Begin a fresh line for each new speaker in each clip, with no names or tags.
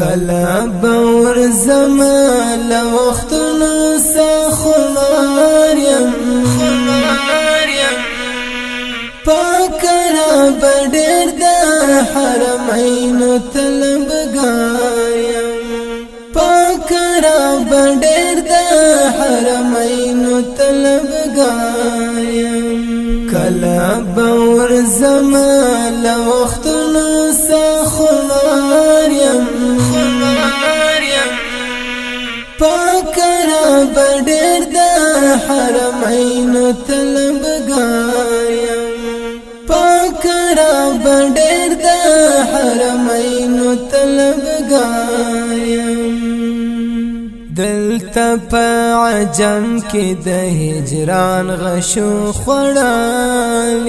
کلا باور زما لوختونو سخمار یم پاکرا بډیر د حرمینو طلبګار یم پاکرا بډیر د حرمینو طلبګار یم کلا باور زما لوختونو سخمار یم پاکرا بډیر د حرمینو طلبګار یم پاکرا بډیر د حرمینو طلبګار یم دلته په عجم کې د هجران غشو خړالیم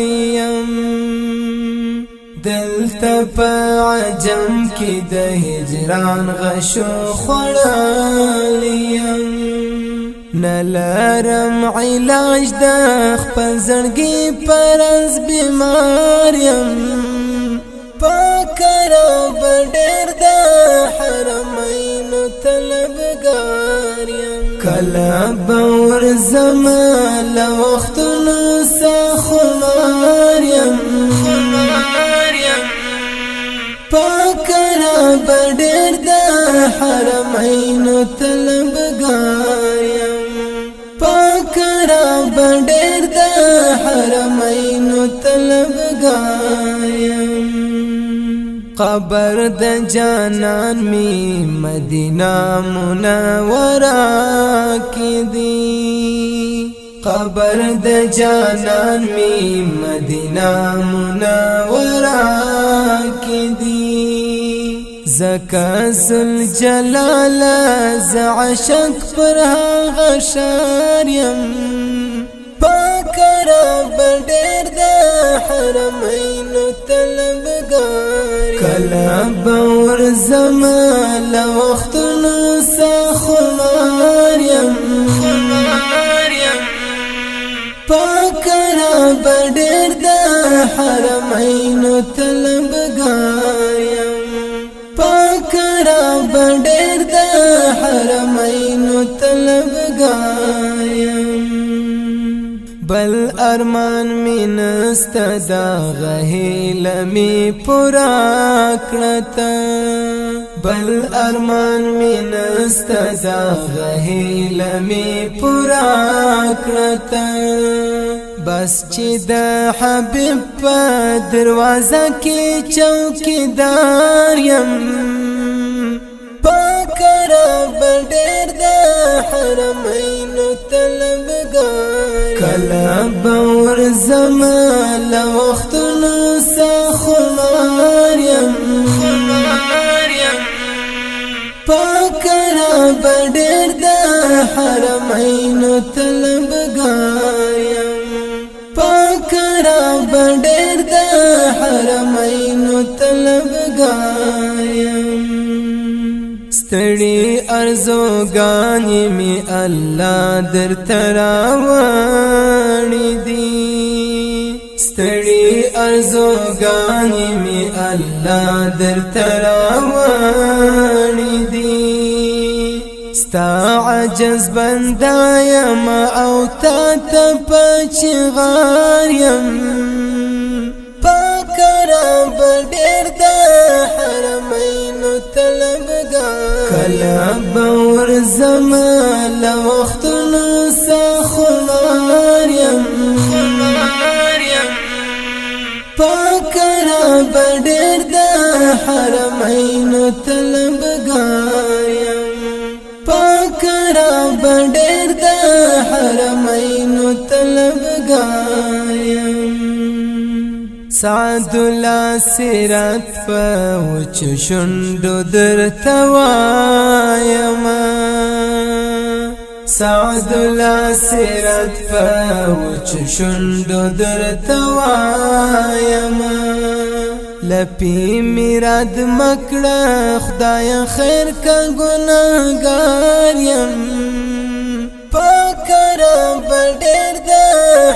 دلته په عجم کې د هجران غشو خړالیم نلرم علاج د خپل زړګي پرز بیمار یم پاکرا بډیر د حرمینو طلبګار یم کلا باور زما لوختونو سخمار یم پاکرا بډیر د حرمینو طلبګار یم پاکرا بډیر د حرمینو طلبګار یم قبر د جانان می مدینه منوره کې دی قبر د جانان می مدینه منوره کې دی زکا زل جلال زعشق پر هغه شار یم پاکرا بډیر د حرمینو طلبګار کلا باور زما لوختونو سخمار یم پاکرا بډیر د حرمینو طلبګار یم پاکرا بډیر د حرمینو طلبګار یم بل ارمان می نستا دا غهیل می پورا کړتا بل ارمان می نستا دا غهیل می پورا کړتا بس چې د حبیب په دروازه کې چوکیدار یم پاکرا بډیر د حرمینو طلبګار کلا باور زما لوختونو سخمار یم پاکرا بډیر د حرمینو طلبګار یم پاکرا بډیر د حرمینو طلبګار یم ستړي ارزوګانې می الله در تراوړې دي ستړي ارزوګانې می الله در تراوړې دي ستا عجز بنده یم او تا ته پچغار یم پاکرا بډیر د حرمینو طلبګار کلا باور زما لوختونو سخمار یم پاکرا بډیر د حرمینو طلبګار یم پاکرا بډیر د حرمینو طلبګار یم سعد الله سیرت په وچ شونډو درته وایم سعد الله سیرت په وچ شونډو درته وایم لپی میراد مکړه خدای خیر کا ګناهګار یم پاکرا بډیر د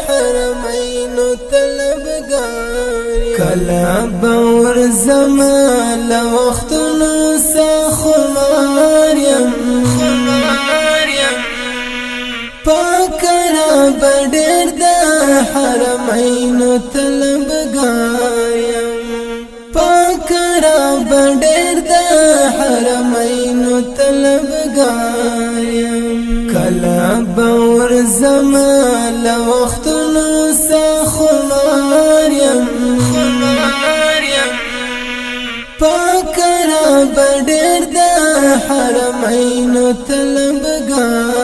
حرمینو طلبګار کلا باور زما لوختونو سخو بډیر د حرمین طلبګارم پاکرا بډیر د حرمین طلبګارم کلا باور زمال وختونو سخمارم پاکرا بډیر د حرمین طلبګارم